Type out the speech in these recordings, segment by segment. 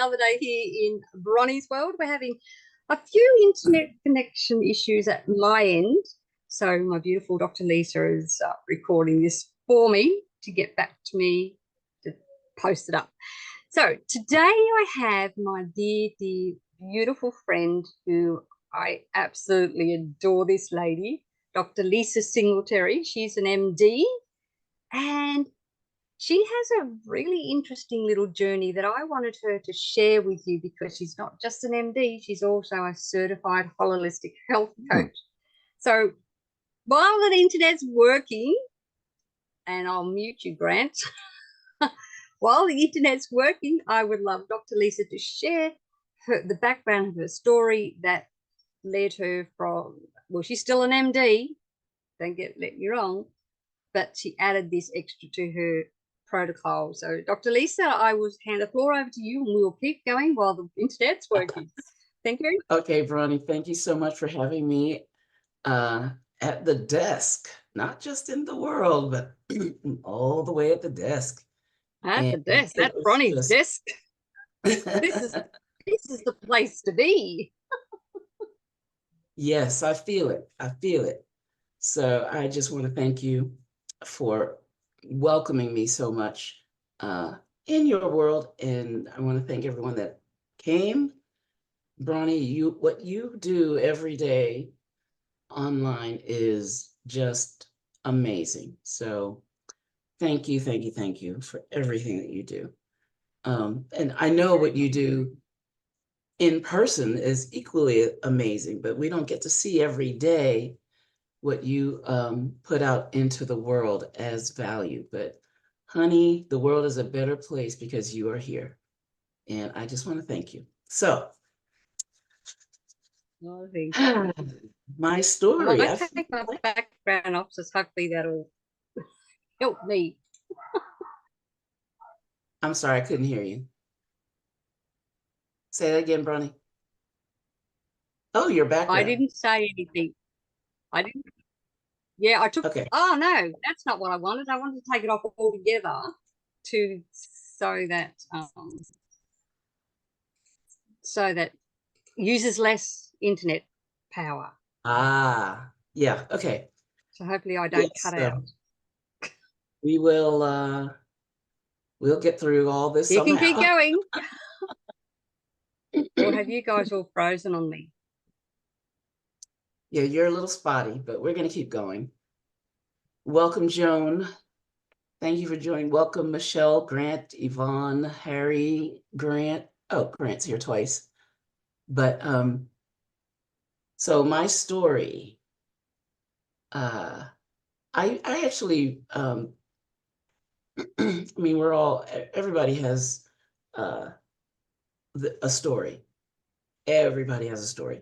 another day here in Bronie's world. We're having a few internet connection issues at my end. So my beautiful DrLisa is recording this for me to get back to me to post it up. So today I have my dear, dear, beautiful friend who I absolutely adore this lady, DrLisa Singletary. She's an MD and she has a really interesting little journey that I wanted her to share with you because she's not just an MD, she's also a certified holistic health coach. So while the internet's working, and I'll mute you, Grant, while the internet's working, I would love DrLisa to share the background of her story that led her from, well, she's still an MD, don't let me wrong, but she added this extra to her protocol. So DrLisa, I will hand the floor over to you and we'll keep going while the internet's working. Thank you. Okay, Bronie, thank you so much for having me at the desk, not just in the world, but all the way at the desk. At the desk, that's Bronie's desk. This is the place to be. Yes, I feel it. I feel it. So I just want to thank you for welcoming me so much in your world. And I want to thank everyone that came. Bronie, what you do every day online is just amazing. So thank you, thank you, thank you for everything that you do. And I know what you do in person is equally amazing, but we don't get to see every day what you put out into the world as value. But honey, the world is a better place because you are here. And I just want to thank you. So my story. I take my background off, so hopefully that'll help me. I'm sorry, I couldn't hear you. Say that again, Bronie. Oh, your background. I didn't say anything. I didn't. Yeah, I took. Okay. Oh no, that's not what I wanted. I wanted to take it off altogether, so that uses less internet power. Ah, yeah. Okay. So hopefully I don't cut out. We will. We'll get through all this. You can keep going. Or have you guys all frozen on me? Yeah, you're a little spotty, but we're going to keep going. Welcome, Joan. Thank you for joining. Welcome, Michelle, Grant, Yvonne, Harry, Grant. Oh, Grant's here twice. But so my story, I actually, I mean, everybody has a story. Everybody has a story.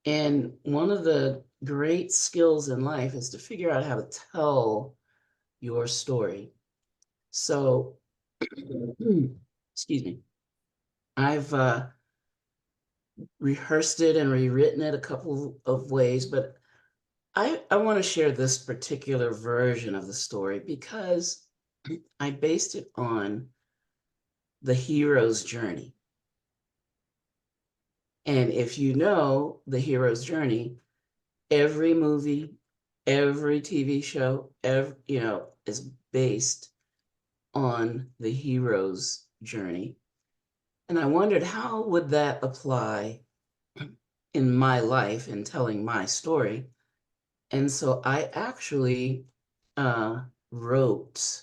And one of the great skills in life is to figure out how to tell your story. So, excuse me, I've rehearsed it and rewritten it a couple of ways, but I want to share this particular version of the story because I based it on the hero's journey. And if you know the hero's journey, every movie, every TV show, is based on the hero's journey. And I wondered, how would that apply in my life in telling my story? And so I actually wrote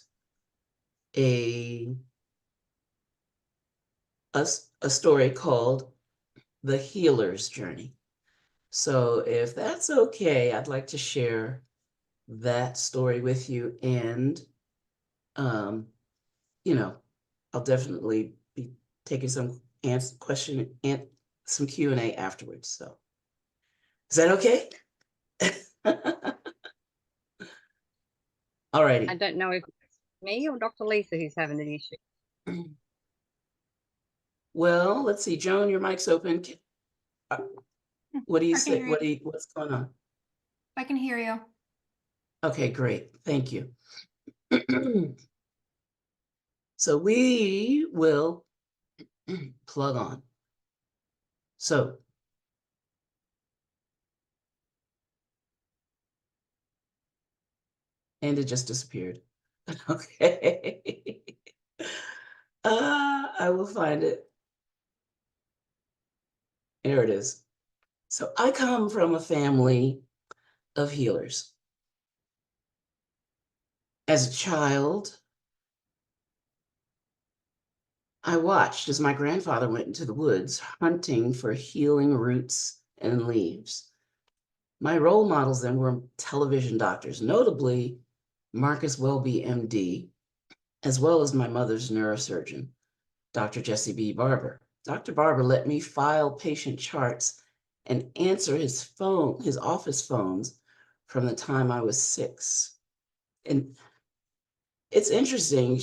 a story called The Healer's Journey. So if that's okay, I'd like to share that story with you. And, I'll definitely be taking some question and some Q&A afterwards. So is that okay? All righty. I don't know if it's me or DrLisa who's having an issue. Well, let's see. Joan, your mic's open. What do you say? What's going on? I can hear you. Okay, great. Thank you. So we will Plug on. So, and it just disappeared. Okay. I will find it. There it is. So I come from a family of healers. As a child, I watched as my grandfather went into the woods hunting for healing roots and leaves. My role models then were television doctors, notably Marcus Welby, MD, as well as my mother's neurosurgeon, Dr. Jesse B. Barber. Dr. Barber let me file patient charts and answer his office phones from the time I was 6. And it's interesting.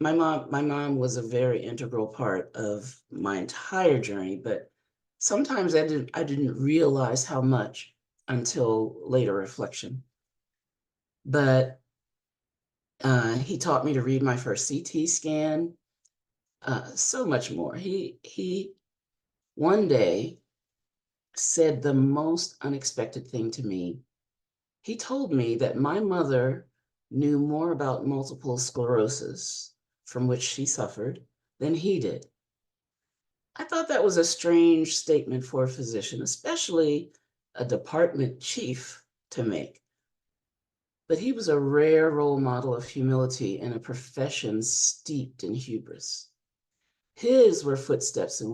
My mom was a very integral part of my entire journey, but sometimes I didn't realize how much until later reflection. But he taught me to read my first CT scan, so much more. He one day said the most unexpected thing to me. He told me that my mother knew more about multiple sclerosis, from which she suffered, than he did. I thought that was a strange statement for a physician, especially a department chief, to make. But he was a rare role model of humility in a profession steeped in hubris. His were footsteps in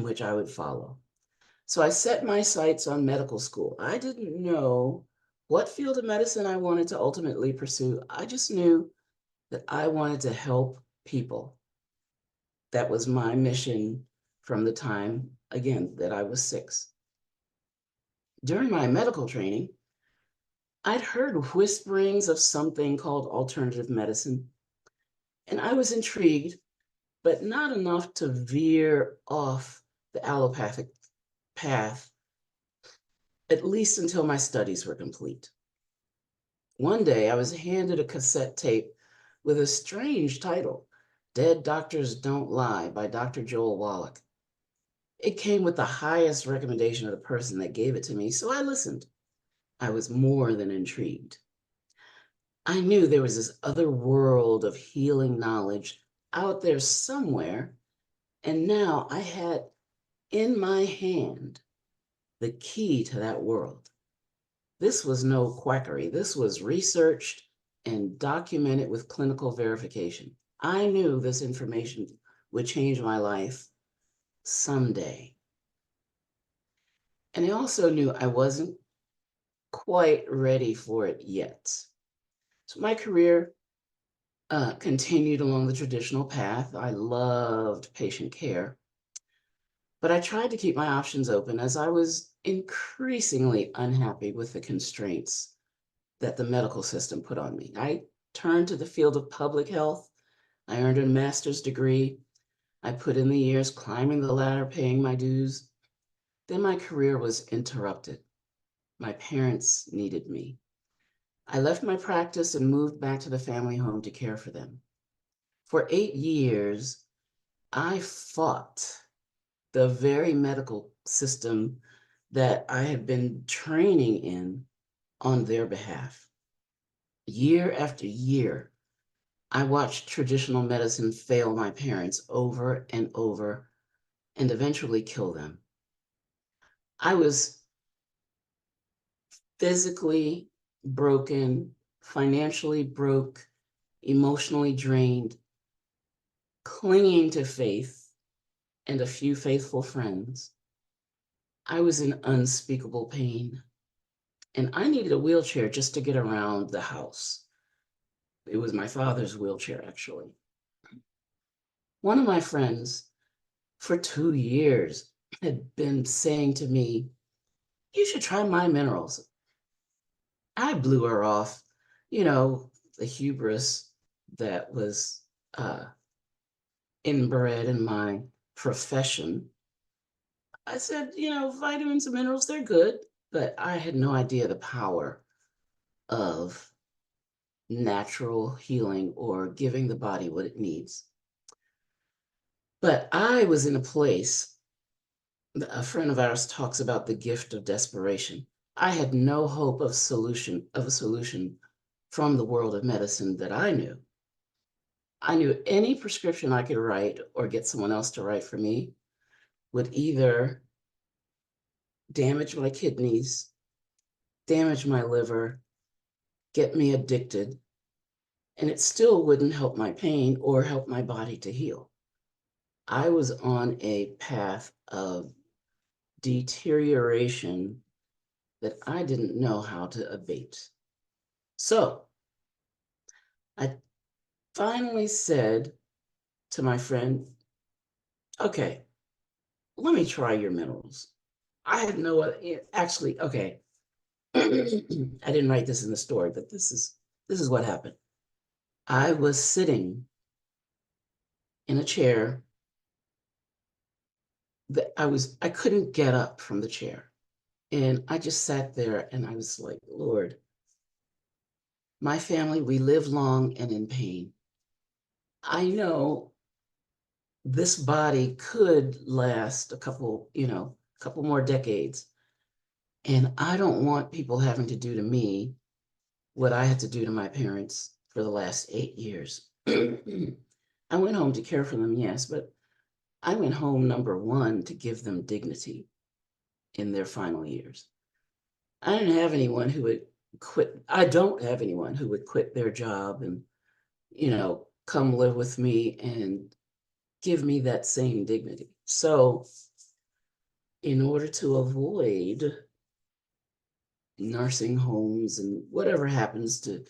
which I would follow. So I set my sights on medical school. I didn't know what field of medicine I wanted to ultimately pursue. I just knew that I wanted to help people. That was my mission from the time, again, that I was 6. During my medical training, I'd heard whisperings of something called alternative medicine, and I was intrigued, but not enough to veer off the allopathic path, at least until my studies were complete. One day, I was handed a cassette tape with a strange title, Dead Doctors Don't Lie by Dr. Joel Wallach. It came with the highest recommendation of the person that gave it to me, so I listened. I was more than intrigued. I knew there was this other world of healing knowledge out there somewhere, and now I had in my hand the key to that world. This was no quackery. This was researched and documented with clinical verification. I knew this information would change my life someday. And I also knew I wasn't quite ready for it yet. So my career continued along the traditional path. I loved patient care, but I tried to keep my options open as I was increasingly unhappy with the constraints that the medical system put on me. I turned to the field of public health. I earned a master's degree. I put in the years climbing the ladder, paying my dues. Then my career was interrupted. My parents needed me. I left my practice and moved back to the family home to care for them. For 8 years, I fought the very medical system that I had been training in on their behalf. Year after year, I watched traditional medicine fail my parents over and over and eventually kill them. I was physically broken, financially broke, emotionally drained, clinging to faith and a few faithful friends. I was in unspeakable pain, and I needed a wheelchair just to get around the house. It was my father's wheelchair, actually. One of my friends, for 2 years, had been saying to me, "You should try my minerals." I blew her off, the hubris that was inbred in my profession. I said, vitamins and minerals, they're good, but I had no idea the power of natural healing or giving the body what it needs. But I was in a place, a friend of ours talks about the gift of desperation. I had no hope of a solution from the world of medicine that I knew. I knew any prescription I could write or get someone else to write for me would either damage my kidneys, damage my liver, get me addicted, and it still wouldn't help my pain or help my body to heal. I was on a path of deterioration that I didn't know how to abate. So I finally said to my friend, okay, let me try your minerals. I had no, actually, okay. I didn't write this in the story, but this is what happened. I was sitting in a chair that I couldn't get up from the chair. And I just sat there and I was like, Lord, my family, we live long and in pain. I know this body could last a couple more decades. And I don't want people having to do to me what I had to do to my parents for the last 8 years. I went home to care for them, yes, but I went home, number one, to give them dignity in their final years. I didn't have anyone who would quit. I don't have anyone who would quit their job and, come live with me and give me that same dignity. So in order to avoid nursing homes and whatever happens to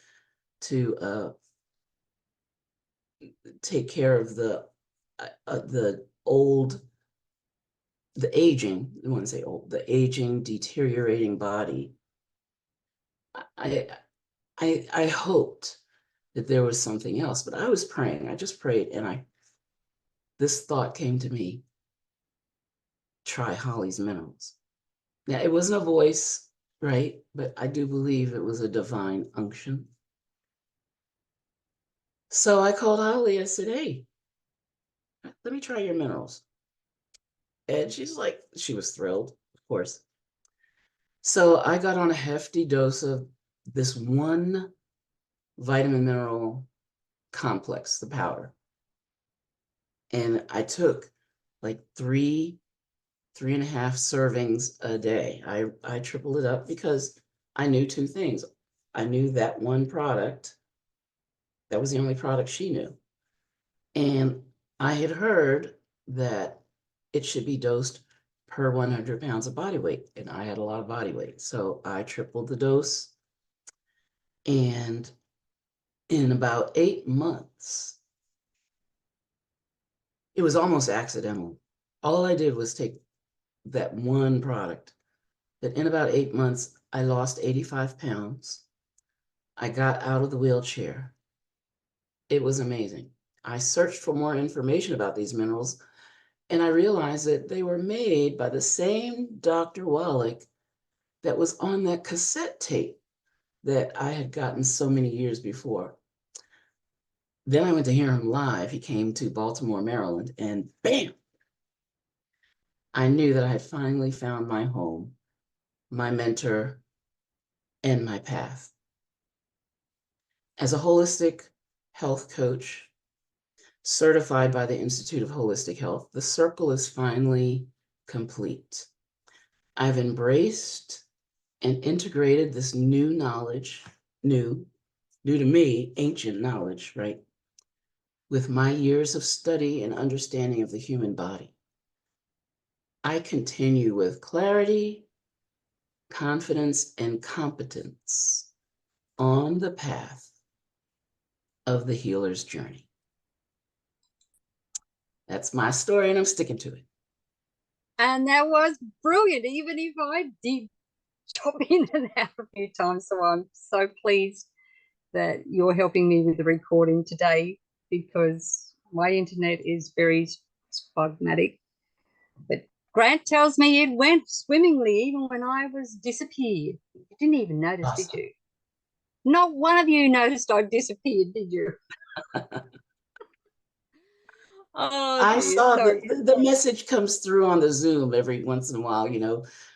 take care of the old, the aging, I want to say old, the aging, deteriorating body. I hoped that there was something else, but I was praying. I just prayed, and this thought came to me: try Holly's minerals. Now, it wasn't a voice, right? But I do believe it was a divine unction. So I called Holly. I said, hey, let me try your minerals. And she was thrilled, of course. So I got on a hefty dose of this one vitamin mineral complex, the powder. And I took like 3.5 servings a day. I tripled it up because I knew two things. I knew that one product, that was the only product she knew. And I had heard that it should be dosed per 100 pounds of body weight. And I had a lot of body weight. So I tripled the dose. And in about 8 months, it was almost accidental. All I did was take that one product. But in about 8 months, I lost 85 pounds. I got out of the wheelchair. It was amazing. I searched for more information about these minerals, and I realized that they were made by the same Dr. Wallach that was on that cassette tape that I had gotten so many years before. Then I went to hear him live. He came to Baltimore, Maryland, and bam! I knew that I had finally found my home, my mentor, and my path. As a holistic health coach, certified by the Institute of Holistic Health, the circle is finally complete. I've embraced and integrated this new knowledge, new to me, ancient knowledge, right? With my years of study and understanding of the human body. I continue with clarity, confidence, and competence on the path of the healer's journey. That's my story, and I'm sticking to it. And that was brilliant, even if I did chop in and out a few times. So I'm so pleased that you're helping me with the recording today, because my internet is very spasmodic. But Grant tells me it went swimmingly even when I was disappeared. You didn't even notice, Awesome. did you? Not one of you noticed I disappeared, did you? Oh, I dear. saw Sorry. the message comes through on the Zoom every once in a while,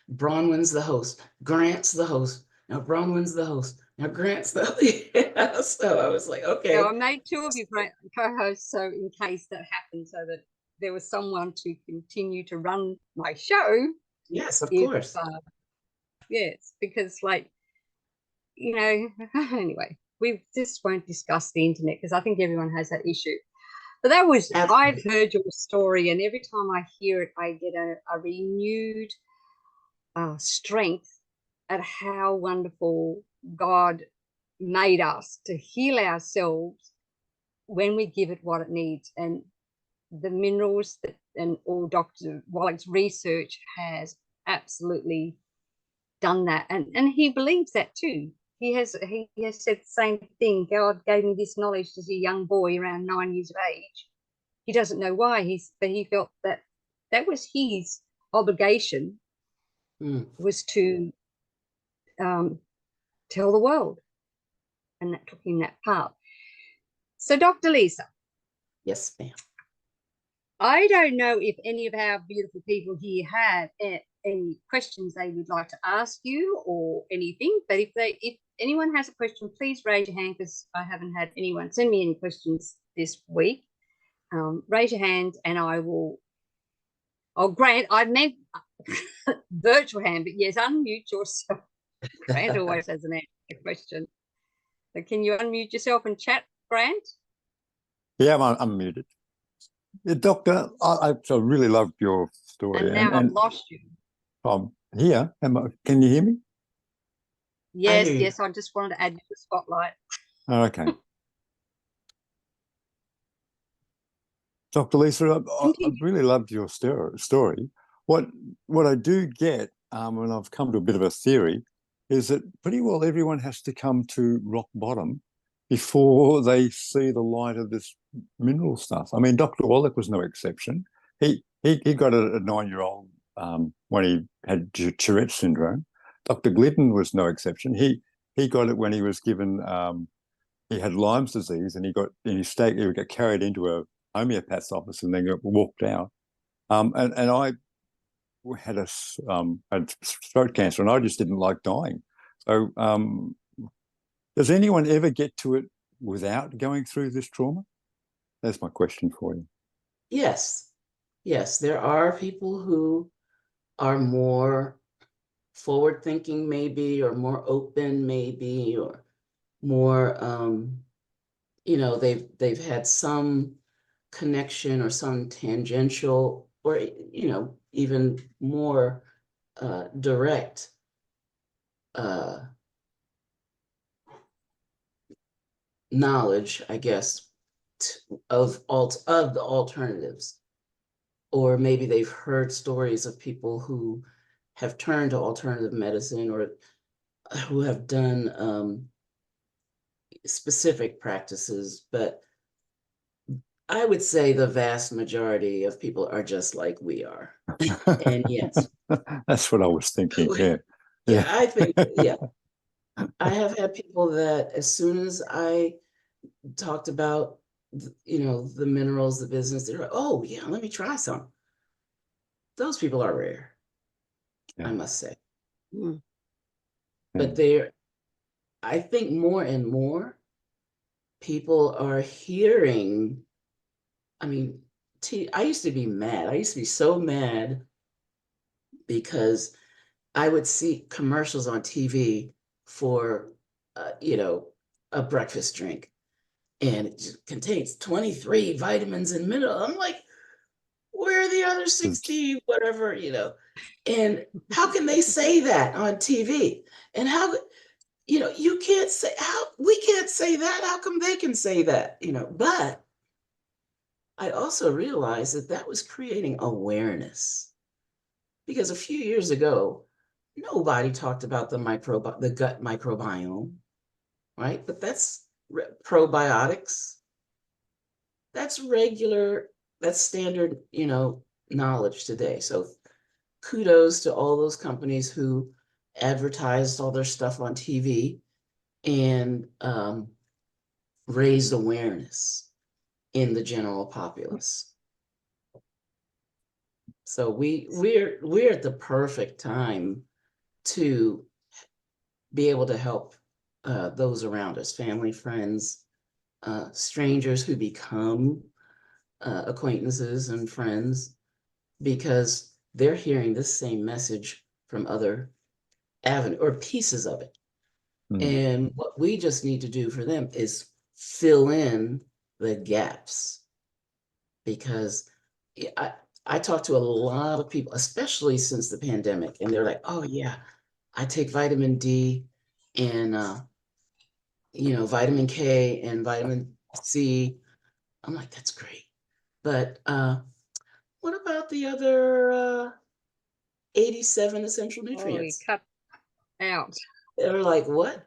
Bronwyn's the host, Grant's the host. Now Bronwyn's the host. Now Grant's the yeah, so I was like, So I okay. made two of you co-hosts, so in case that happened, so that there was someone to continue to run my show. Yes, of If course. yes, because anyway, we just won't discuss the internet because I think everyone has that issue. But I've Absolutely. heard your story, and every time I hear it, I get a renewed strength at how wonderful God made us to heal ourselves when we give it what it needs. And the minerals that and all Dr. Wallach's research has absolutely done that, and he believes that too. He has said the same thing. God gave me this knowledge as a young boy around 9 years of age. He doesn't know why, but he felt that that was his obligation, was to tell the world, and that took him that path. So, Dr. Lisa, Yes, ma'am. I don't know if any of our beautiful people here have any questions they would like to ask you or anything, but if anyone has a question, please raise your hand, because I haven't had anyone send me any questions this week. Raise your hand and I'll Grant, I meant virtual hand, but yes, unmute yourself. Grant always has a question. So can you unmute yourself and chat, Grant? Yeah, I'm muted. Yeah, Doctor, I really loved your story. And now I've lost you. I'm here. Can you hear me? Yes, hear you. yes. I just wanted to add you to the spotlight. Oh, okay. Dr. Lisa, I really loved your story. What I do get, and I've come to a bit of a theory, is that pretty well everyone has to come to rock bottom before they see the light of this mineral stuff. I mean, Dr. Wallach was no exception. He got a 9-year-old when he had Tourette syndrome. Dr. Glidden was no exception. He got it when he was given he had Lyme's disease, and he got carried into a homeopath's office and then got walked out. And I had had throat cancer, and I just didn't like dying. So does anyone ever get to it without going through this trauma? That's my question for you. Yes. Yes, there are people who are more forward thinking maybe, or more open maybe, or more they've had some connection or some tangential, or even more direct knowledge, I guess, of the alternatives. Or maybe they've heard stories of people who have turned to alternative medicine, or who have done specific practices. But I would say the vast majority of people are just like we are. And yes. That's what I was thinking. Yeah. Yeah, I think, yeah. I have had people that as soon as I talked about, the minerals, the business, they're like, oh yeah, let me try some. Those people are rare, I must say. Mm. But I think more and more people are hearing. I mean, I used to be mad. I used to be so mad because I would see commercials on TV for, a breakfast drink, and it contains 23 vitamins and minerals. I'm like, where are the other 60, whatever, And how can they say that on TV? And how, you can't say, we can't say that. How come they can say that? But I also realized that was creating awareness, because a few years ago, nobody talked about the gut microbiome, right? But that's probiotics. That's standard, knowledge today. So kudos to all those companies who advertised all their stuff on TV and raised awareness in the general populace. So we're at the perfect time to be able to help those around us, family, friends, strangers who become acquaintances and friends, because they're hearing this same message from other avenue or pieces of it. And what we just need to do for them is fill in the gaps. Because I talk to a lot of people, especially since the pandemic, and they're like, oh yeah, I take vitamin D and vitamin K and vitamin C. I'm like, that's great. But what about the other 87 essential Oh, you nutrients? cut out. They're like, what?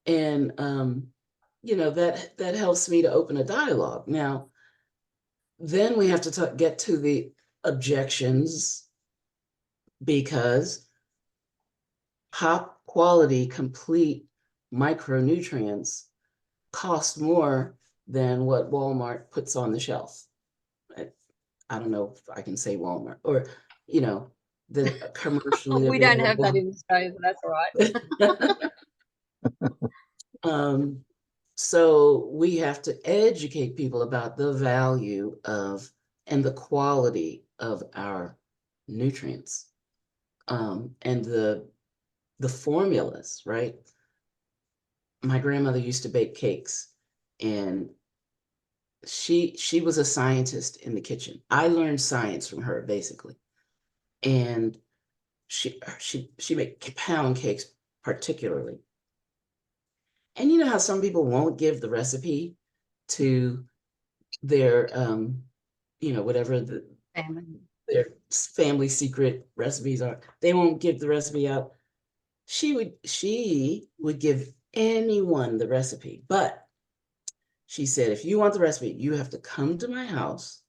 And that helps me to open a dialogue. Now, then we have to get to the objections, because top quality, complete micronutrients cost more than what Walmart puts on the shelf. I don't know if I can say Walmart, or, the commercially We don't have that available. in Australia, so that's all right. So we have to educate people about the value of and the quality of our nutrients, and the formulas, right? My grandmother used to bake cakes, and she was a scientist in the kitchen. I learned science from her, basically. And she made pound cakes particularly. And you know how some people won't give the recipe to their whatever Family. their family secret recipes are. They won't give the recipe out. She would give anyone the recipe, but she said, if you want the recipe, you have to come to my house.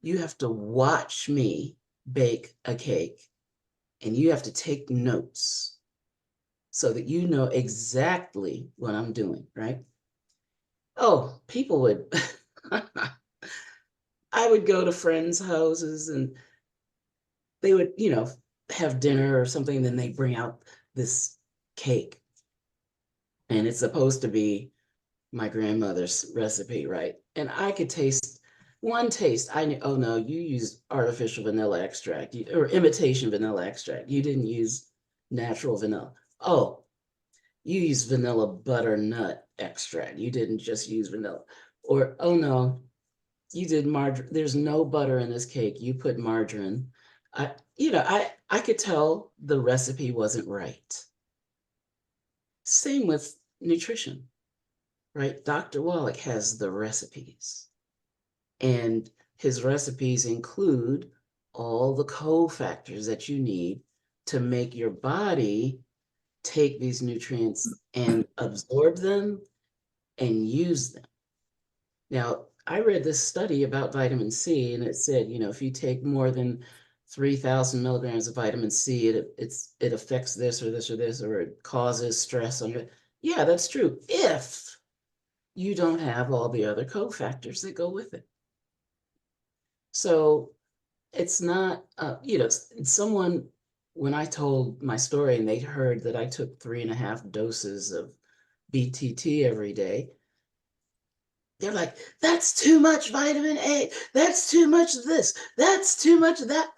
You have to watch me bake a cake, and you have to take notes so that you know exactly what I'm doing, right? Oh, people would, I would go to friends' houses, and they would, have dinner or something, and then they bring out this cake. And it's supposed to be my grandmother's recipe, right? And I could taste one taste. I knew, oh no, you used artificial vanilla extract or imitation vanilla extract. You didn't use natural vanilla. Oh, you used vanilla butternut extract. You didn't just use vanilla. Or, oh no, you did margarine. There's no butter in this cake. You put margarine. I could tell the recipe wasn't right. Same with nutrition, right? Dr. Wallach has the recipes, and his recipes include all the cofactors that you need to make your body take these nutrients and absorb them and use them. Now, I read this study about vitamin C, and it said, if you take more than 3,000 milligrams of vitamin C, it affects this or this or this, or it causes stress on you. Yeah, that's true, if you don't have all the other cofactors that go with it. So it's not, someone, when I told my story and they heard that I took 3.5 doses of BTT every day, they're like, that's too much vitamin A. That's too much of this. That's too much of that.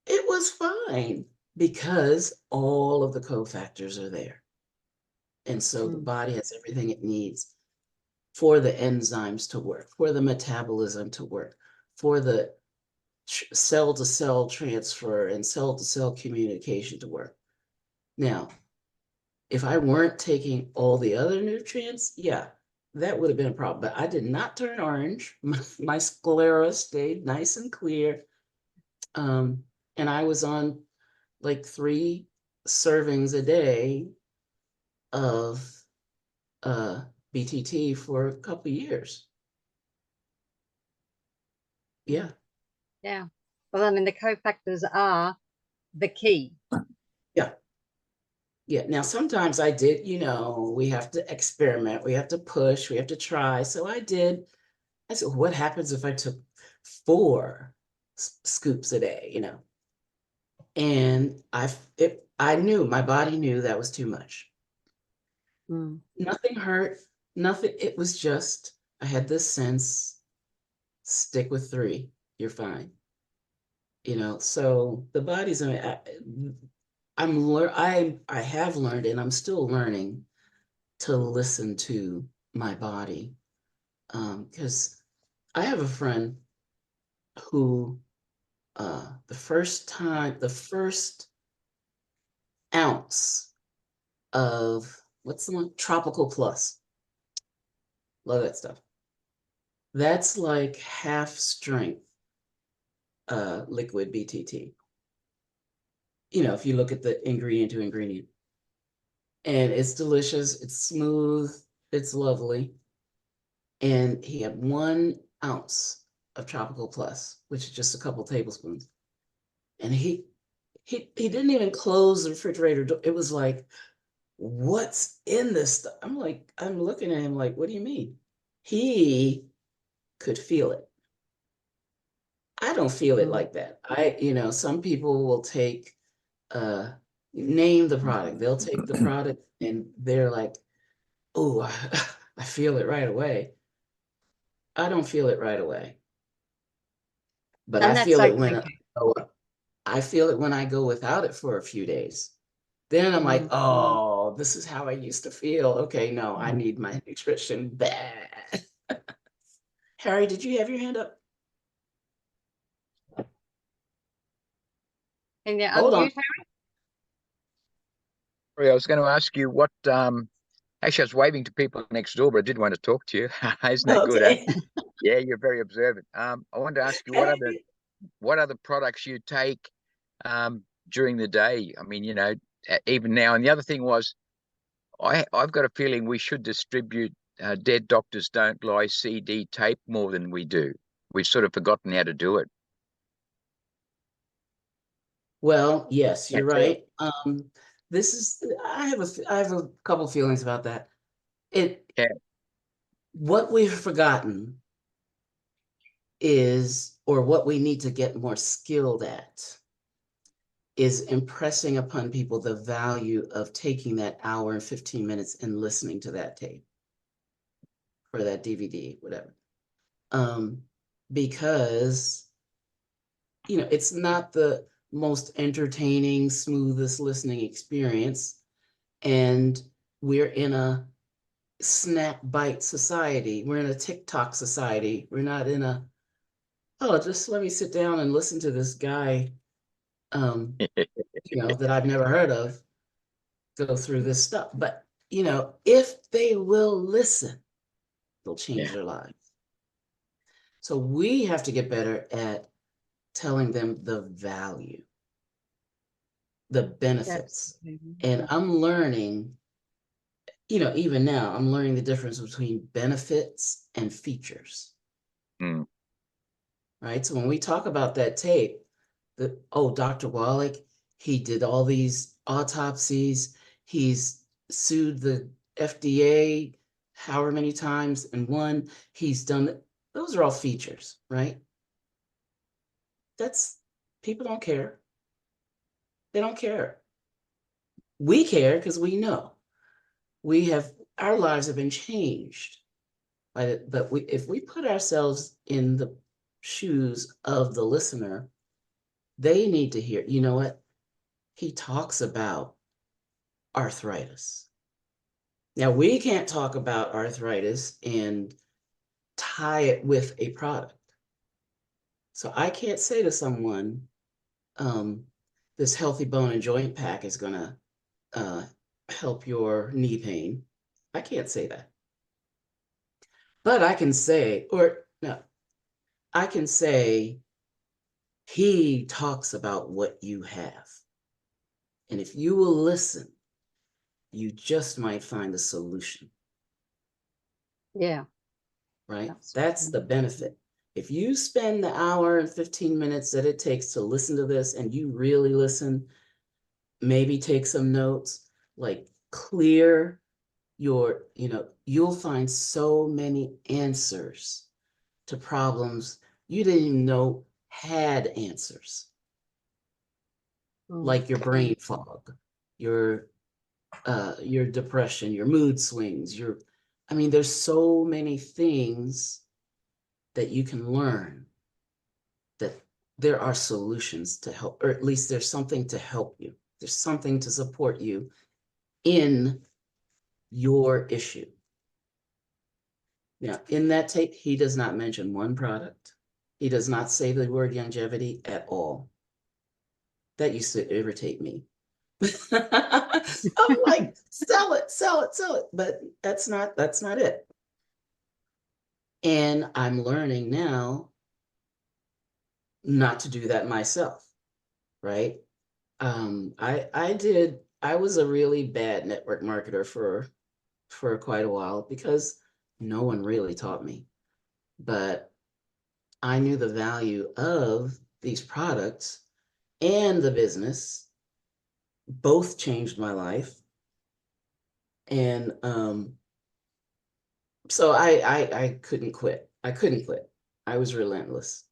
It was fine because all of the cofactors are there. And so the body has everything it needs for the enzymes to work, for the metabolism to work, for the cell-to-cell transfer and cell-to-cell communication to work. Now, if I weren't taking all the other nutrients, yeah, that would have been a problem. But I did not turn orange. My sclera stayed nice and clear. And I was on like 3 servings a day of BTT for a couple of years. Yeah. Yeah. Well, I mean, the cofactors are the key. Yeah. Yeah. Now, sometimes I did, we have to experiment, we have to push, we have to try. So I did. I said, what happens if I took 4 scoops a day, and I knew, my body knew that was too much. Nothing hurt, nothing. It was just, I had this sense, stick with 3, you're fine. So the body's, I have learned, and I'm still learning to listen to my body. Because I have a friend who, the first ounce of, what's the one? Tropical Plus. Love that stuff. That's like half strength liquid BTT. If you look at the ingredient to ingredient. And it's delicious, it's smooth, it's lovely. And he had 1 ounce of Tropical Plus, which is just a couple tablespoons. And he didn't even close the refrigerator door. It was like, what's in this stuff? I'm looking at him like, what do you mean? He could feel it. I don't feel it like that. Some people will take, name the product. They'll take the product and they're like, oh, I feel it right away. I don't feel it right away. But And I that's feel it okay. when I feel it when I go without it for a few days. Then I'm like, oh, this is how I used to feel. Okay, no, I need my nutrition bad. Harry, did you have your hand up? And yeah, Hold on. unmute, Harry. Sorry, I was going to ask you what. Actually, I was waving to people next door, but I did want to talk to you. Isn't that good? Okay. Yeah, you're very observant. I wanted to ask you what other products you take during the day. I mean, even now. And the other thing was, I've got a feeling we should distribute Dead Doctors Don't Lie CD tape more than we do. We've sort of forgotten how to do it. Well, yes, you're That's right. I have a couple feelings about that. Yeah. What we've forgotten is, or what we need to get more skilled at, is impressing upon people the value of taking that hour and 15 minutes and listening to that tape or that DVD, whatever. Because, it's not the most entertaining, smoothest listening experience. And we're in a snap bite society. We're in a TikTok society. We're not in a, just let me sit down and listen to this guy, that I've never heard of, go through this stuff. But, if they will listen, they'll change their lives. So we have to get better at telling them the value, the benefits. And I'm learning, even now, I'm learning the difference between benefits and features. Right? So when we talk about that tape, Dr. Wallach, he did all these autopsies, he's sued the FDA however many times and won, he's done, those are all features, right? People don't care. They don't care. We care because we know. Our lives have been changed. But if we put ourselves in the shoes of the listener, they need to hear, you know what? He talks about arthritis. Now, we can't talk about arthritis and tie it with a product. So I can't say to someone, this healthy bone and joint pack is going to help your knee pain. I can't say that. But I can say, he talks about what you have. And if you will listen, you just might find a solution. Yeah. Right? That's the benefit. If you spend the hour and 15 minutes that it takes to listen to this and you really listen, maybe take some notes, like clear your, you'll find so many answers to problems you didn't even know had answers, Mm. like your brain fog, your depression, your mood swings, I mean, there's so many things that you can learn, that there are solutions to help, or at least there's something to help you. There's something to support you in your issue. Now, in that tape, he does not mention one product. He does not say the word longevity at all. That used to irritate me. I'm like, sell it, sell it, sell it. But that's not it. And I'm learning now not to do that myself, right? I was a really bad network marketer for quite a while because no one really taught me. But I knew the value of these products and the business. Both changed my life. And so I couldn't quit. I couldn't quit. I was relentless.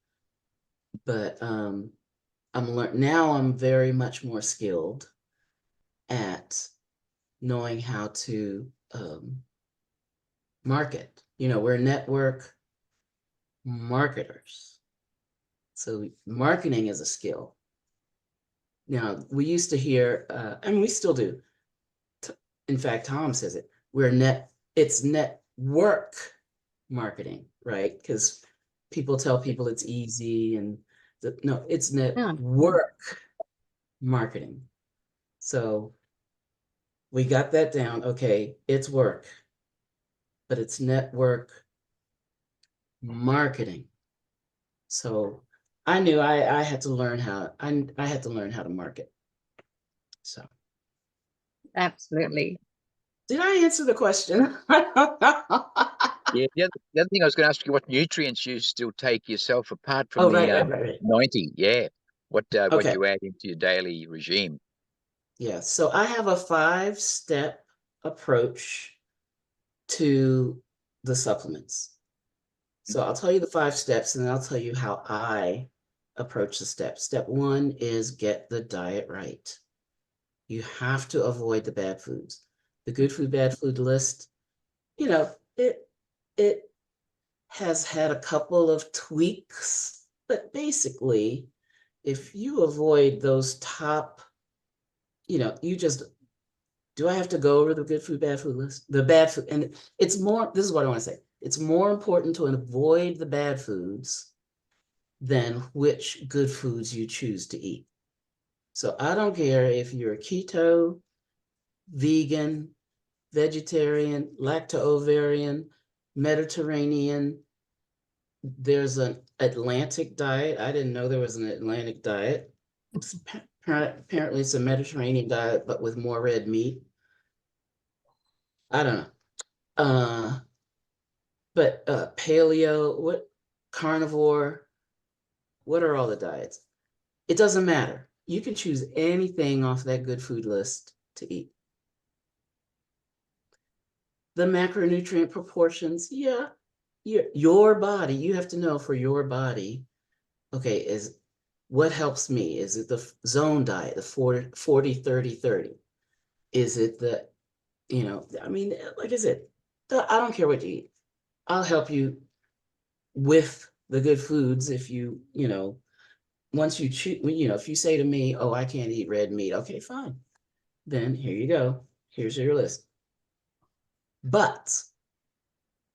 But now I'm very much more skilled at knowing how to market. We're network marketers. So marketing is a skill. Now, we used to hear, and we still do. In fact, Tom says it. It's network marketing, right? Because people tell people it's easy, and no, it's network marketing. So we got that down. Okay, it's work, but it's network marketing. So I knew I had to learn how I had to learn how to market. So Absolutely. did I answer the question? Yeah, the other thing I was going to ask you, what nutrients you still take yourself apart from Oh, the right. 90? Yeah, what Okay. you add into your daily regime? Yeah, so I have a 5-step approach to the supplements. So I'll tell you the 5 steps, and then I'll tell you how I approach the steps. Step 1 is get the diet right. You have to avoid the bad foods. The good food, bad food list, it has had a couple of tweaks, but basically, if you avoid those top, you just, do I have to go over the good food, bad food list? The bad food, and this is what I want to say. It's more important to avoid the bad foods than which good foods you choose to eat. So I don't care if you're keto, vegan, vegetarian, lacto-ovarian, Mediterranean. There's an Atlantic diet. I didn't know there was an Atlantic diet. Apparently it's a Mediterranean diet, but with more red meat. I don't know. But paleo, carnivore, what are all the diets? It doesn't matter. You can choose anything off that good food list to eat. The macronutrient proportions, yeah, your body, you have to know for your body, okay, is what helps me? Is it the zone diet, the 40, 30, 30? Is it the, like I said, I don't care what you eat. I'll help you with the good foods if once you choose, if you say to me, oh, I can't eat red meat, okay, fine. Then here you go. Here's your list. But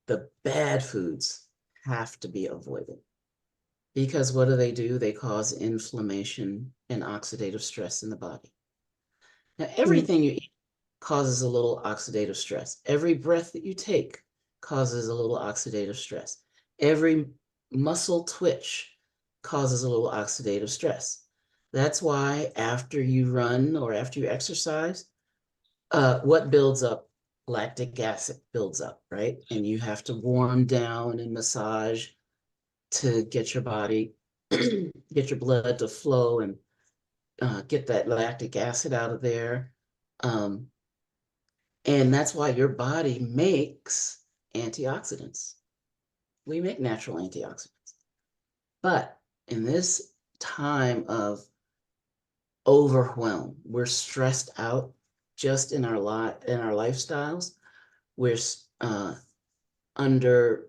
the bad foods have to be avoided because what do? They cause inflammation and oxidative stress in the body. Now, everything you eat causes a little oxidative stress. Every breath that you take causes a little oxidative stress. Every muscle twitch causes a little oxidative stress. That's why after you run or after you exercise, what builds up? Lactic acid builds up, right? And you have to warm down and massage to get your body, get your blood to flow and get that lactic acid out of there. And that's why your body makes antioxidants. We make natural antioxidants. But in this time of overwhelm, we're stressed out just in our lifestyles. We're under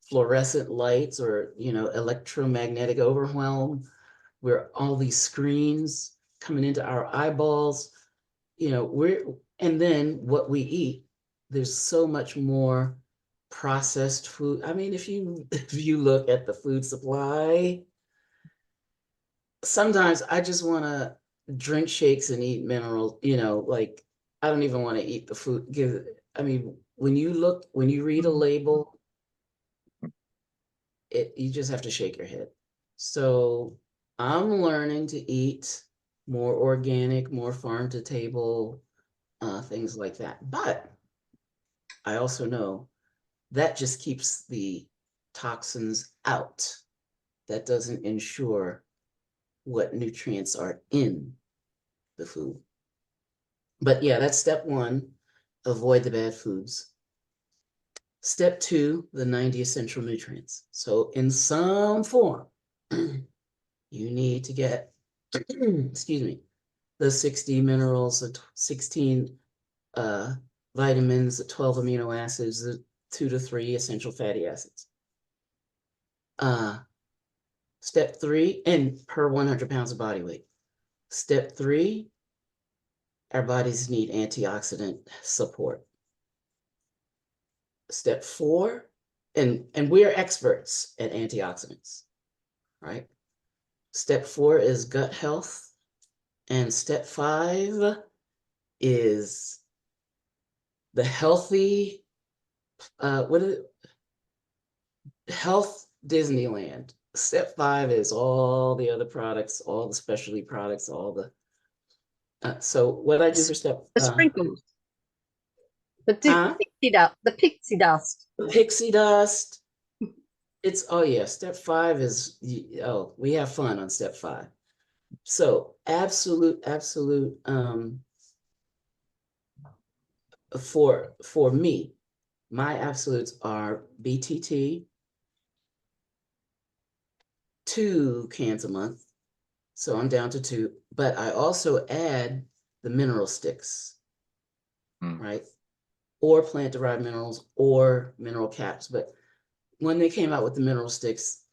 fluorescent lights or, electromagnetic overwhelm, where all these screens coming into our eyeballs, and then what we eat, there's so much more processed food. I mean, if you look at the food supply, sometimes I just want to drink shakes and eat minerals, like I don't even want to eat the food. When you read a label, you just have to shake your head. So I'm learning to eat more organic, more farm to table, things like that. But I also know that just keeps the toxins out. That doesn't ensure what nutrients are in the food. But yeah, that's step one, avoid the bad foods. Step two, the 90 essential nutrients. So in some form, you need to get, excuse me, the 60 minerals, the 16 vitamins, the 12 amino acids, the 2 to 3 essential fatty acids. Step three, and per 100 pounds of body weight. Step three, our bodies need antioxidant support. Step four, and we're experts at antioxidants, right? Step four is gut health. And step five is the healthy, health Disneyland. Step five is all the other products, all the specialty products, all the, so what I do for step, The sprinkles. The Huh? pixie dust. The pixie dust. pixie dust. Oh yeah, step five is, we have fun on step five. So absolute, for me, my absolutes are BTT, 2 cans a month. So I'm down to 2, but I also add the mineral sticks, right? Or plant-derived minerals or mineral caps. But when they came out with the mineral sticks,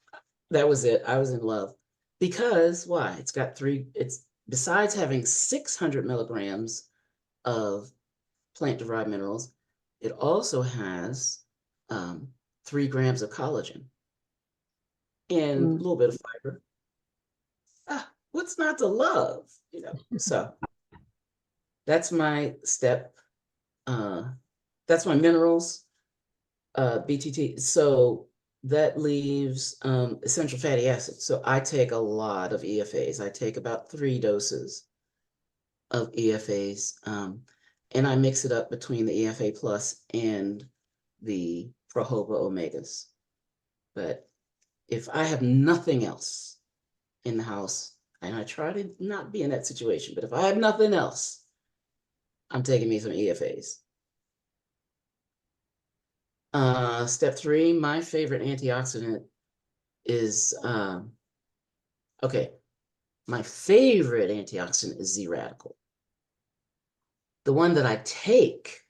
that was it. I was in love. Because why? It's besides having 600 milligrams of plant-derived minerals, it also has 3 grams of collagen and a little bit of fiber. What's not to love? So that's my step. That's my minerals, BTT. So that leaves essential fatty acids. So I take a lot of EFAs. I take about 3 doses of EFAs, and I mix it up between the EFA plus and the Prohoba Omegas. But if I have nothing else in the house, and I try to not be in that situation, but if I have nothing else, I'm taking me some EFAs. Step 3, my favorite antioxidant is, my favorite antioxidant is Z-Radical. The one that I take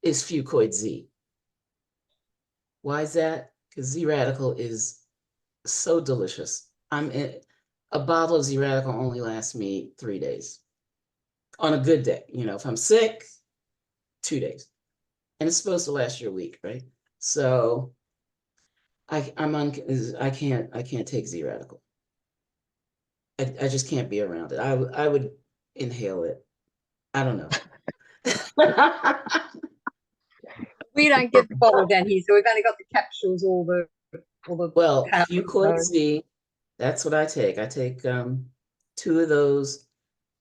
is Fucoid Z. Why is that? Because Z-Radical is so delicious. A bottle of Z-Radical only lasts me 3 days. On a good day, if I'm sick, 2 days. And it's supposed to last you a week, right? So I can't take Z-Radical. I just can't be around it. I would inhale it. I don't know. We don't get the bottle down here, so we've only got the capsules, all the Well, powders, Fucoid so- Z, that's what I take. I take 2 of those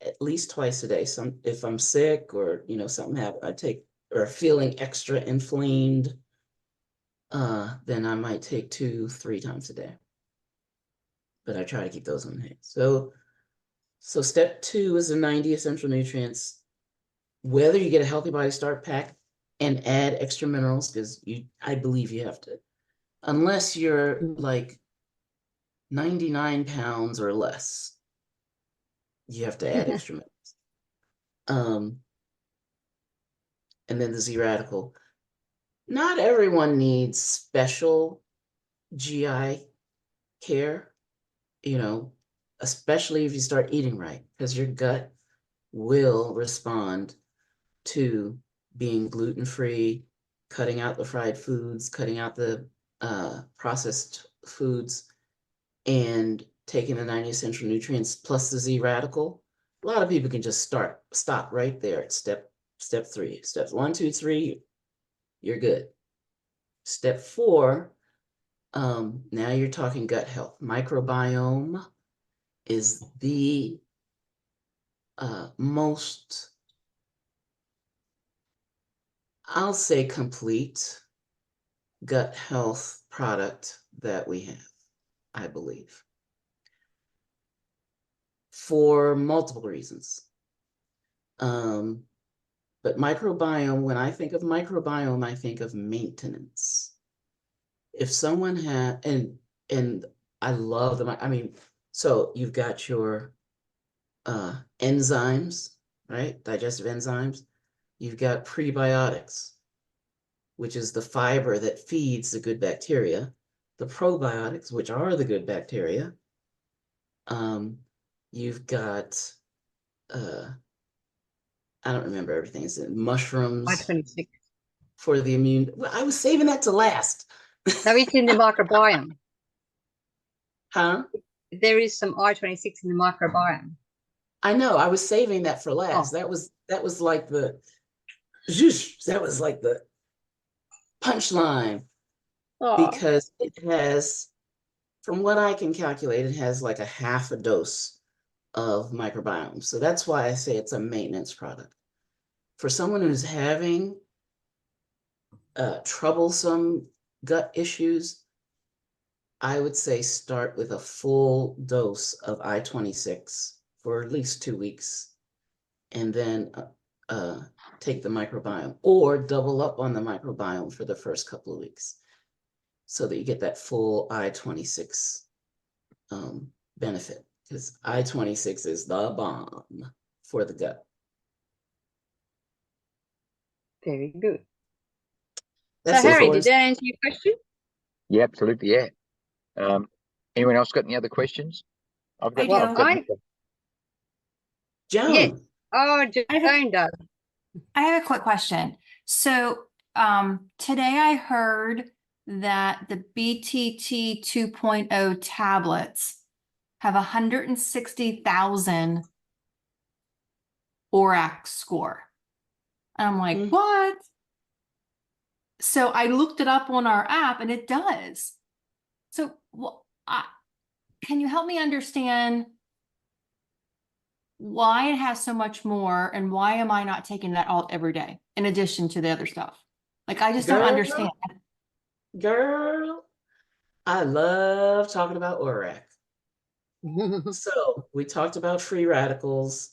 at least twice a day. If I'm sick or something happened, I take, or feeling extra inflamed, then I might take 2-3 times a day. But I try to keep those on hand. So step 2 is the 90 essential nutrients. Whether you get a Healthy Body Start pack and add extra minerals, because I believe you have to unless you're like 99 pounds or less, you have to add extra minutes. And then the Z radical. Not everyone needs special GI care, especially if you start eating right, because your gut will respond to being gluten-free, cutting out the fried foods, cutting out the processed foods, and taking the 90 essential nutrients plus the Z radical. A lot of people can just stop right there at step 3. Steps 1, 2, 3, you're good. Step 4, now you're talking gut health. Microbiome is the most, I'll say, complete gut health product that we have, I believe, for multiple reasons. But microbiome, when I think of microbiome, I think of maintenance. If someone had, and I love them, I mean, so you've got your enzymes, right? Digestive enzymes. You've got prebiotics, which is the fiber that feeds the good bacteria. The probiotics, which are the good bacteria. You've got, I don't remember everything. It's mushrooms I-26. for the immune. Well, I was saving that to last. No, it's in the microbiome. Huh? There is some I-26 in the microbiome. I know. I was saving that for last. Oh. That was like the that was like the punchline, because it has, from what I can calculate, it has like a half a dose of microbiome. So that's why I say it's a maintenance product. For someone who's having troublesome gut issues, I would say start with a full dose of I-26 for at least 2 weeks, and then take the microbiome, or double up on the microbiome for the first couple of weeks, so that you get that full I-26 benefit, because I-26 is the bomb for the gut. Very good. That's So, it, Harry, did boys. that answer your question? Yeah, absolutely. Yeah. Anyone else got any other questions? I've got. I do. I've got. Joan. Yes. Oh, I have a- Joan does. I have a quick question. So today I heard that the BTT 2.0 tablets have 160,000 ORAC score. And I'm like, what? So I looked it up on our app and it does. So can you help me understand why it has so much more, and why am I not taking that all every day in addition to the other stuff? Like, I just don't understand. Girl, I love talking about ORAC. So we talked about free radicals,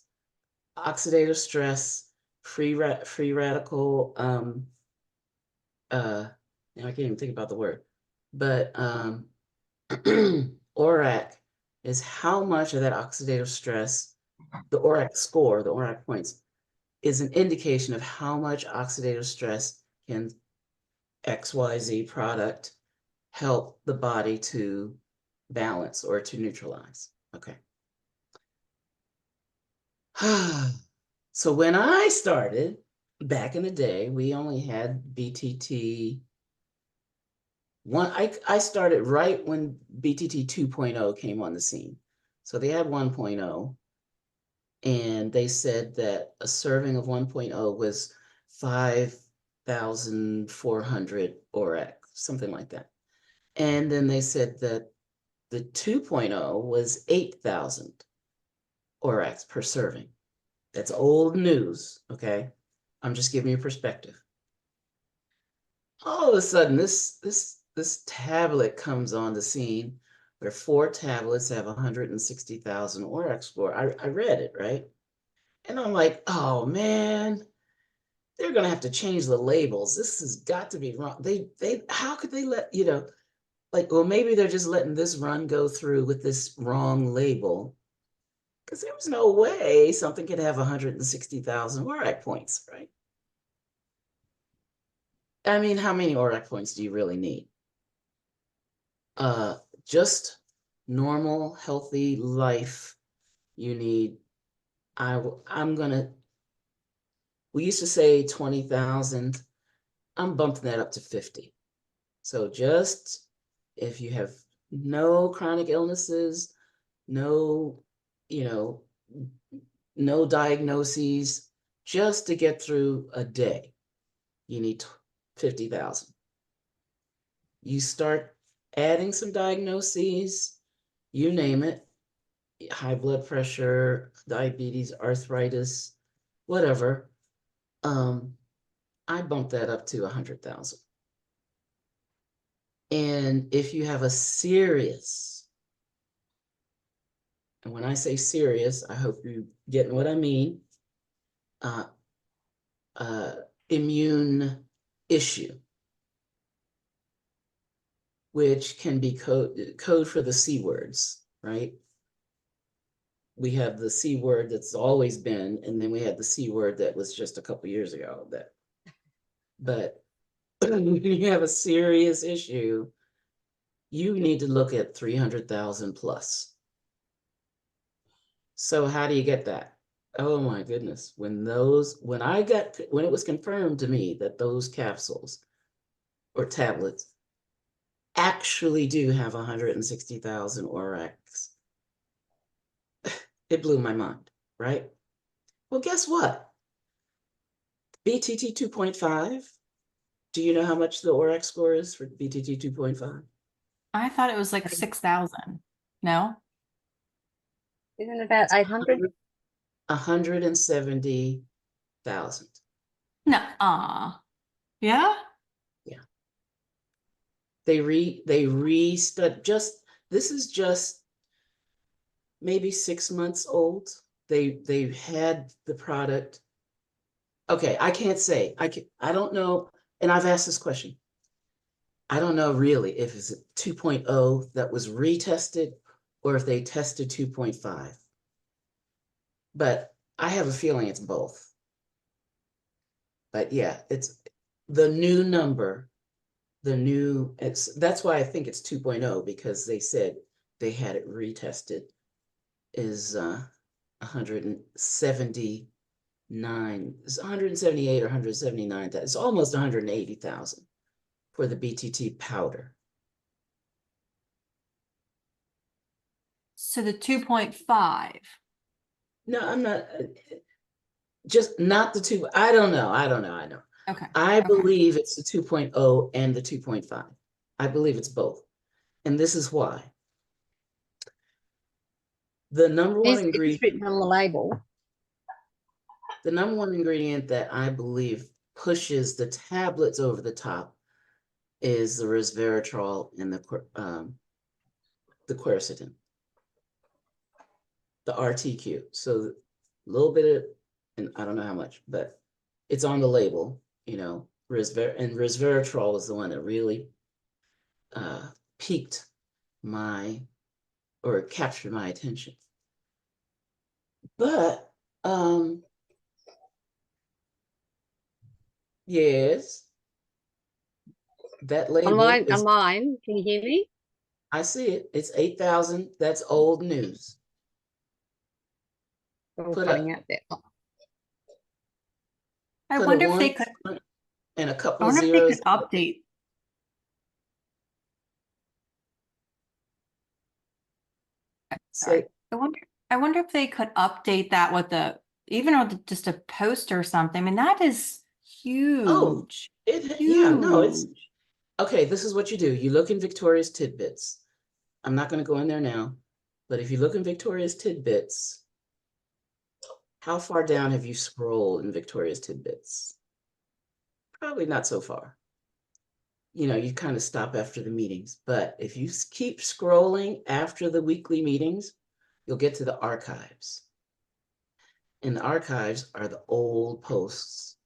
oxidative stress, free radical, now I can't even think about the word, but ORAC is how much of that oxidative stress, the ORAC score, the ORAC points, is an indication of how much oxidative stress can XYZ product help the body to balance or to neutralize. Okay. So when I started back in the day, we only had BTT one. I started right when BTT 2.0 came on the scene. So they had 1.0, and they said that a serving of 1.0 was 5,400 ORAC, something like that. And then they said that the 2.0 was 8,000 ORACs per serving. That's old news, okay? I'm just giving you perspective. All of a sudden, this tablet comes on the scene where 4 tablets have 160,000 ORAC score. I read it, right? And I'm like, oh man, they're gonna have to change the labels. This has got to be wrong. They how could they let, like, well, maybe they're just letting this run go through with this wrong label. Because there was no way something could have 160,000 ORAC points, right? I mean, how many ORAC points do you really need? Just normal, healthy life, you need, we used to say 20,000. I'm bumping that up to 50. So just if you have no chronic illnesses, no, no diagnoses, just to get through a day, you need 50,000. You start adding some diagnoses, you name it, high blood pressure, diabetes, arthritis, whatever. I bumped that up to 100,000. And if you have a serious, and when I say serious, I hope you get what I mean, immune issue, which can be code for the C words, right? We have the C word that's always been, and then we had the C word that was just a couple years ago. But when you have a serious issue, you need to look at 300,000 plus. So how do you get that? Oh my goodness. When it was confirmed to me that those capsules or tablets actually do have 160,000 ORACs, it blew my mind, right? Well, guess what? BTT 2.5. Do you know how much the ORAC score is for BTT 2.5? I thought it was like 6,000. No? Isn't it about 800? 170,000. No. Yeah? Yeah. They restud this is just maybe 6 months old. They've had the product. Okay, I can't say. I don't know. And I've asked this question. I don't know really if it's 2.0 that was retested or if they tested 2.5. But I have a feeling it's both. But yeah, it's the new number, that's why I think it's 2.0, because they said they had it retested, is 179, it's 178 or 179, it's almost 180,000 for the BTT powder. So the 2.5. No, I'm not, just not the two, I don't know. Okay. I believe it's the 2.0 and the 2.5. I believe it's both. And this is why. The number one It's ingredient, written on the label. the number one ingredient that I believe pushes the tablets over the top is the resveratrol and the quercetin, the RTQ. So a little bit of, and I don't know how much, but it's on the label, and resveratrol was the one that really piqued or captured my attention. But yes, that label On mine, can you hear me? I see it. It's 8,000. That's old news. All Put cutting a out there. I put a wonder if one they could and a I couple of wonder if they zeros. could update. Sorry. Say, I wonder if they could update that with even with just a post or something. I mean, that is oh, huge. yeah, no, it's Huge. okay. This is what you do. You look in Victoria's Tidbits. I'm not going to go in there now, but if you look in Victoria's Tidbits, how far down have you scrolled in Victoria's Tidbits? Probably not so far. You kind of stop after the meetings, but if you keep scrolling after the weekly meetings, you'll get to the archives. And the archives are the old posts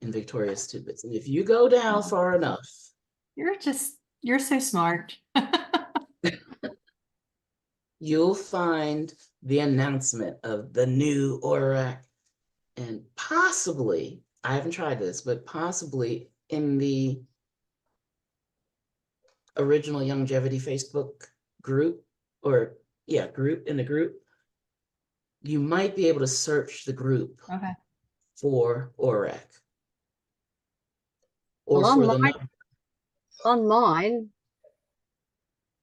in Victoria's Tidbits. And if you go down far enough, You're just You're so smart. You'll find the announcement of the new ORAC, and possibly, I haven't tried this, but possibly in the original Longevity Facebook group, or yeah, group in the group, you might be able to search the group Okay. for ORAC. Or Well, for the number. on mine,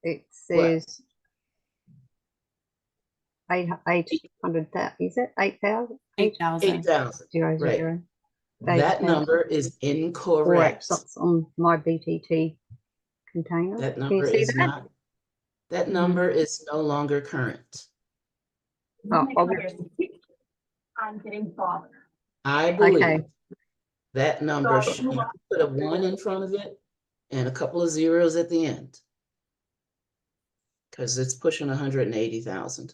it What? says 800, is it 8,000? 8,000. 8,000. 0, Right. 0, That 8,000. number is Or incorrect. it's on my BTT container. That Can you number see is that? not, that Mhm. number is no longer current. Oh, I'm getting bothered. I believe okay. that number should put a 1 in front of it and a couple of zeros at the end, because it's pushing 180,000,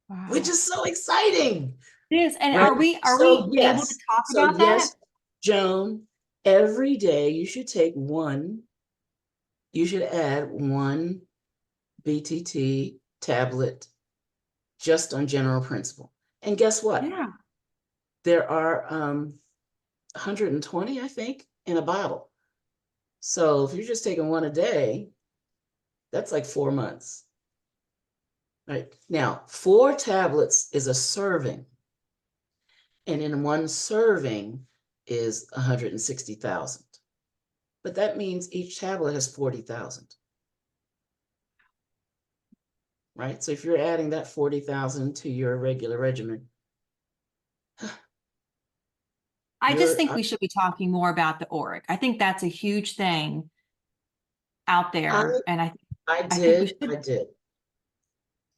Wow. which is so exciting. It is. And Right? are we So able yes, to talk so about yes, that? Joan, every day you should take one, you should add one BTT tablet just on general principle. And guess what? Yeah. There are 120, I think, in a bottle. So if you're just taking one a day, that's like 4 months. Right now, 4 tablets is a serving. And in one serving is 160,000. But that means each tablet has 40,000. Right? So if you're adding that 40,000 to your regular regimen, I just You're- think we should be talking more about the ORAC. I think that's a huge thing out there. And I think we did.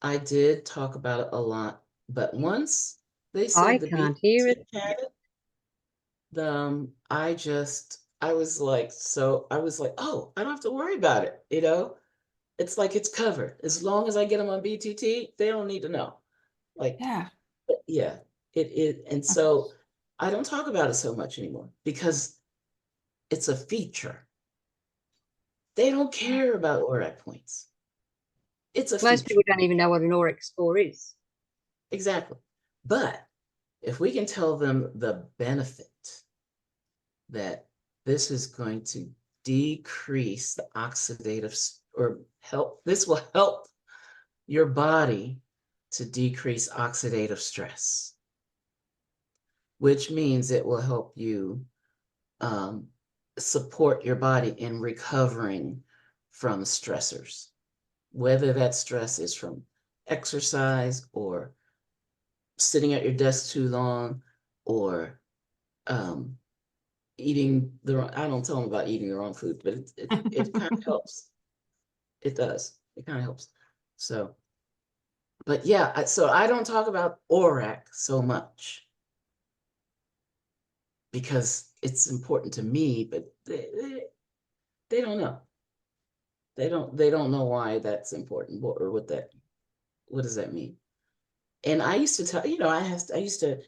I did talk about it a lot, but once they I said the can't hear BT it. had it, I was like, oh, I don't have to worry about it, you know? It's like it's covered. As long as I get them on BTT, they don't need to know. Like, yeah. yeah, and so I don't talk about it so much anymore because it's a feature. They don't care about ORAC points. It's a Most feature. people don't even know what an ORAC score is. Exactly. But if we can tell them the benefit that this is going to decrease the oxidative or help, this will help your body to decrease oxidative stress, which means it will help you support your body in recovering from stressors, whether that stress is from exercise or sitting at your desk too long or eating the wrong, I don't tell them about eating the wrong food, but it kind of helps. It does. It kind of helps. So, but yeah, so I don't talk about ORAC so much because it's important to me, but they don't know. They don't know why that's important or what does that mean? And I used to tell, I used to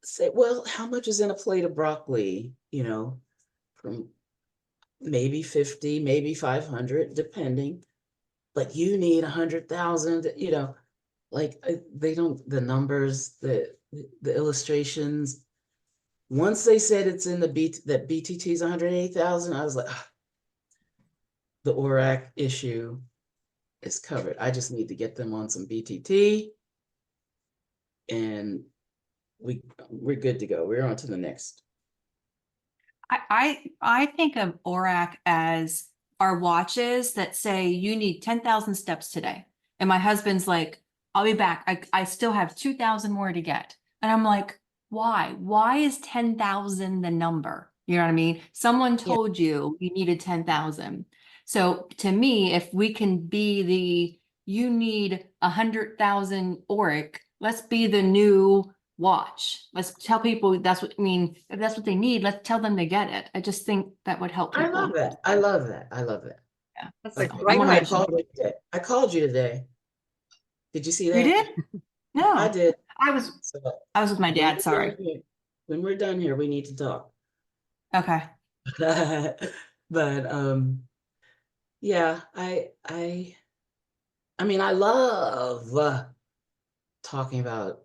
say, well, how much is in a plate of broccoli? From maybe 50, maybe 500, depending. But you need 100,000, like they don't, the numbers, the illustrations. Once they said it's in that BTT is 180,000, I was like, the ORAC issue is covered. I just need to get them on some BTT and we're good to go. We're on to the next. I think of ORAC as our watches that say you need 10,000 steps today. And my husband's like, I'll be back. I still have 2,000 more to get. And I'm like, why? Why is 10,000 the number? You know what I mean? Someone told you needed 10,000. So to me, if we can be you need 100,000 ORAC, let's be the new watch. Let's tell people if that's what they need, let's tell them to get it. I just think that would help people. I love that. I love that. Yeah. That's Okay. a great wanna- idea. I called you today. Did you see that? You did? No. I did. I was with my dad, sorry. When we're done here, we need to talk. Okay. But yeah, I mean, I love talking about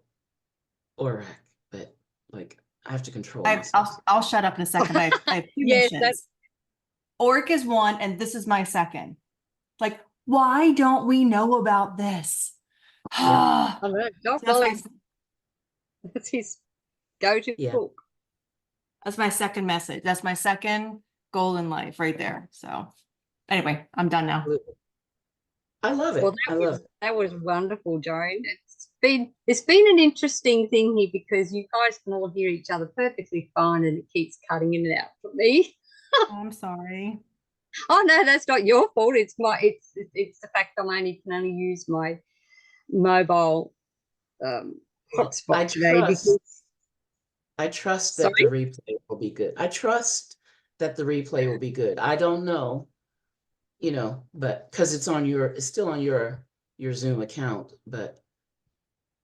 ORAC, but like I have to control myself. I'll shut up in a second. I have two Yes, missions. Oric is one, and this is my second. Like, why don't we know about this? Yeah. I know, Doc That's Ollie, my, that's his go-to Yeah. book. that's my second message. That's my second goal in life right there. So anyway, I'm done now. I love it. Well, I love it. that was wonderful, Joan. It's been an interesting thing here because you guys can all hear each other perfectly fine, and it keeps cutting in and out for me. Oh, I'm sorry. Oh no, that's not your fault. It's the fact I can only use my mobile hotspot today because I trust that sorry. the replay will be good. I trust that the replay will be good. I don't know, you know, but because it's still on your Zoom account, but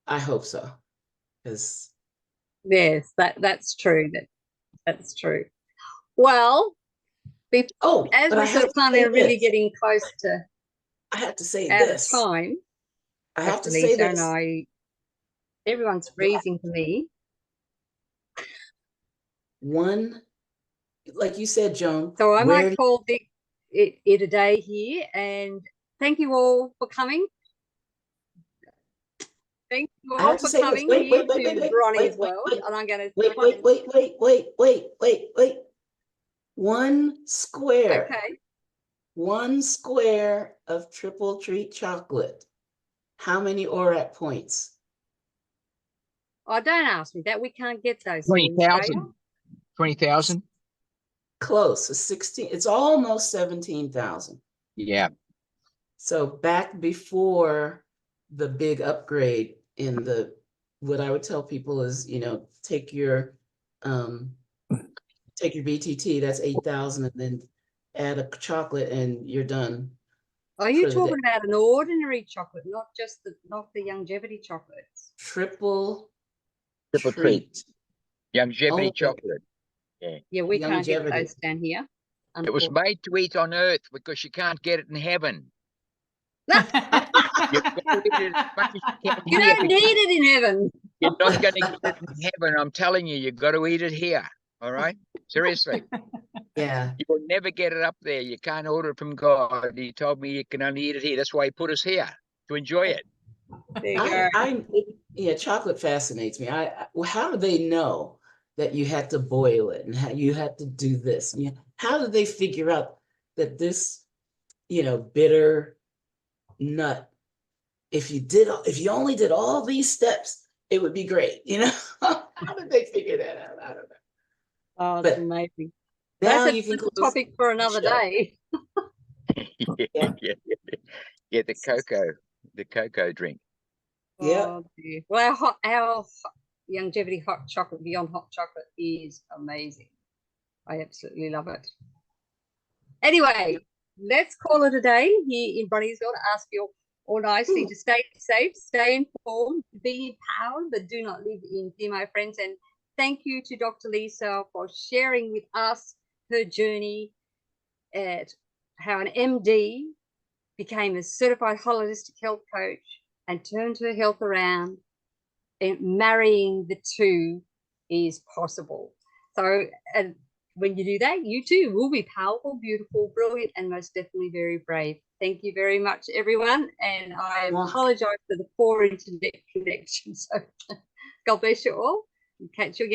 I hope so. Because Yes, that's true. That's true. Well, as but I we're sort have of to kind say of really this. getting close to I have to say out of this. time, I have Dr. to say Lisa this. everyone's freezing to me. One, like you said, Joan. So I might call it a day here, and thank you all for coming. Thank you I have all to for say this. coming Wait, here wait, wait, to wait, Bronie's wait, wait, World, wait, and I'm going to wait. One square. Okay. One square of triple treat chocolate. How many ORAC points? Oh, don't ask me that. We can't get those here in Australia. 20,000. Close. 16. It's almost 17,000. Yeah. So back before the big upgrade in what I would tell people is, you know, take your BTT, that's 8,000, and then add a chocolate and you're done. Are you for the day. talking about an ordinary chocolate, not the longevity chocolates? Triple treat. Longevity Only chocolate. Yeah, we can't get longevity. those down here. It was made to eat on earth because you can't get it in heaven. You've got to eat it as much as you can You here don't because need it in heaven. you're not going to get it in heaven. I'm telling you, you've got to eat it here. All right? Seriously. Yeah. You will never get it up there. You can't order it from God. He told me you can only eat it here. That's why he put us here, to enjoy it. There you go. Yeah, chocolate fascinates me. How do they know that you had to boil it and how you had to do this? How did they figure out that this, you know, bitter nut, if you only did all these steps, it would be great, you know? How did they figure that out? I don't know. Oh, it's amazing. Now That's you can a topic for another day. Yeah. Yeah, the cocoa drink. Yeah. Oh, dear. Well, our longevity hot chocolate, beyond hot chocolate, is amazing. I absolutely love it. Anyway, let's call it a day here in Bronie's World. Ask you all nicely to stay safe, stay informed, be empowered, but do not live in fear, my friends. And thank you to Dr. Lisa for sharing with us her journey at how an MD became a certified holistic health coach and turned her health around, and marrying the two is possible. So, and when you do that, you too will be powerful, beautiful, brilliant, and most definitely very brave. Thank you very much, everyone. And I apologize for the poor internet connection. So God bless you all. Catch you again.